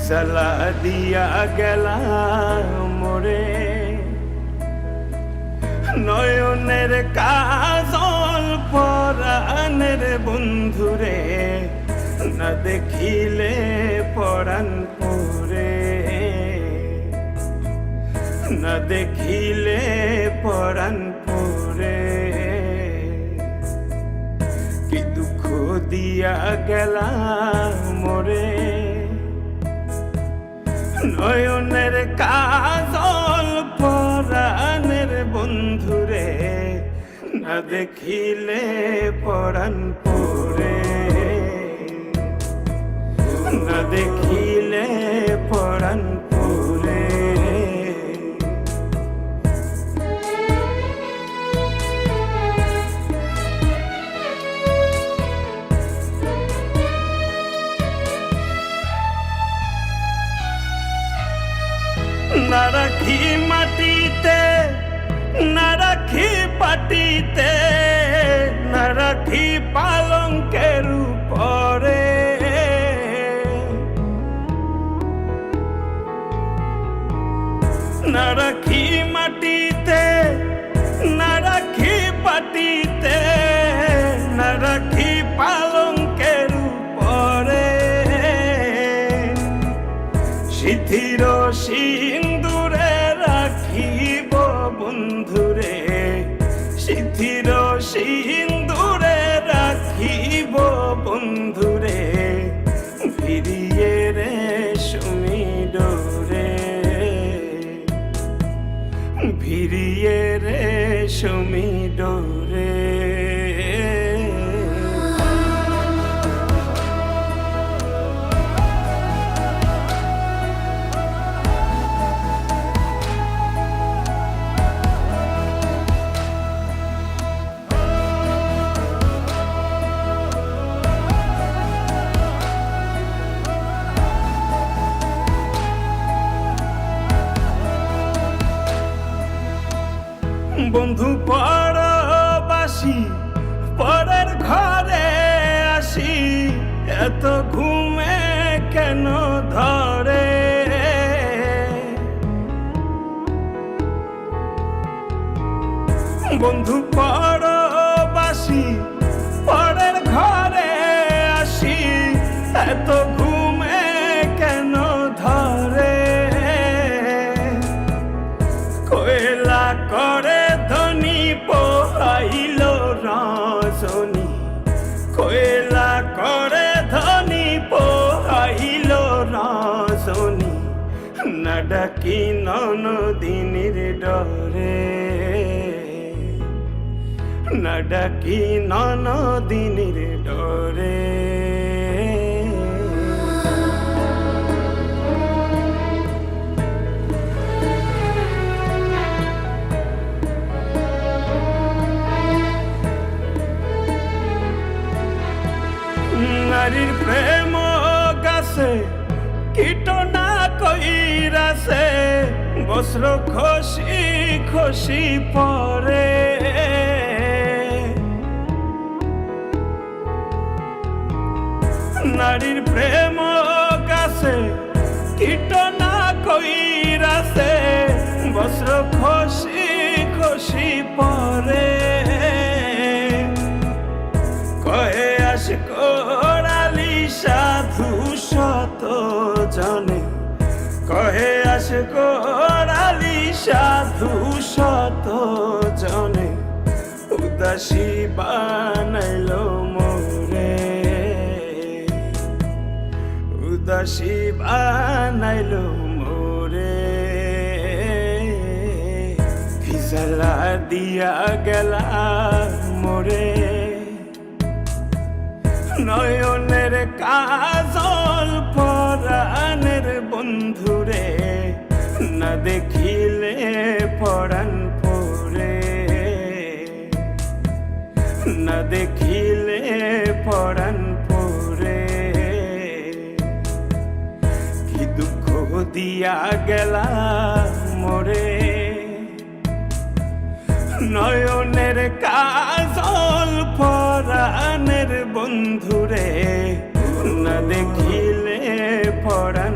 জ্বালা দিয়া গেলা মোরে নয়নের কাজল পরাণের বন্ধুরে, না দেখিলে পরাণ পরে, না দেখিলে পরাণ পরে। কি দুঃখ দিয়া গেলা মোরে নয়নের কাজল পরাণের বন্ধুরে, না দেখিলে পরাণ পরে, না দেখিলে পরাণ পরে। না রাখি মাটিতে, না রাখি পাটিতে, না রাখি পালঙ্কের উপরে, না রাখি মাটিতে, না রাখি পাটিতে, না রাখি পালঙ্কের উপরে। সিথির সিন্দুরে রাখিব বন্ধুরে, সিথির সিন্দুরে রাখিব বন্ধুরে, ফিরিয়ে রেশমি ডোরে, ফিরিয়ে রেশমি ডোরে। বন্ধু পরবাসী পরের ঘরে আসি, এত ঘুমে কেন ধরে? বন্ধু পরবাসী পরের ঘরে আসি, এত ঘুমে কেন ধরে? কয়লা করে ধনী পোহাইল রজনী, কয়লা করে ধনী পোহাইল রজনী, না ডাকি ননদিনীর ডরে, না ডাকি ননদিনীর ডরে। নারীর প্রেম গাছে কীটনা কইরাছে, বস্ত্র খসি খসি পরে। নারীর প্রেম গাছে কীটনা কইরাছে, বস্ত্র খসি খসি পরে। কয়ে আসে কোরালি সাধু শত জনে, কহে আসে কোরালি সাধু শত জনে, উদাসী বানাইল মোরে, উদাসী বানাইল মোরে। ভিজা একলা দিয়া গেলা মোরে নয়নের কাজল পরাণের বন্ধুরে না দেখিলে পরাণ পরে না দেখিলে পরাণ পরে কি দুঃখ দিয়া গেলা মোরে নয়নের কাজল পরাণের বন্ধুরে না দেখিলে পরাণ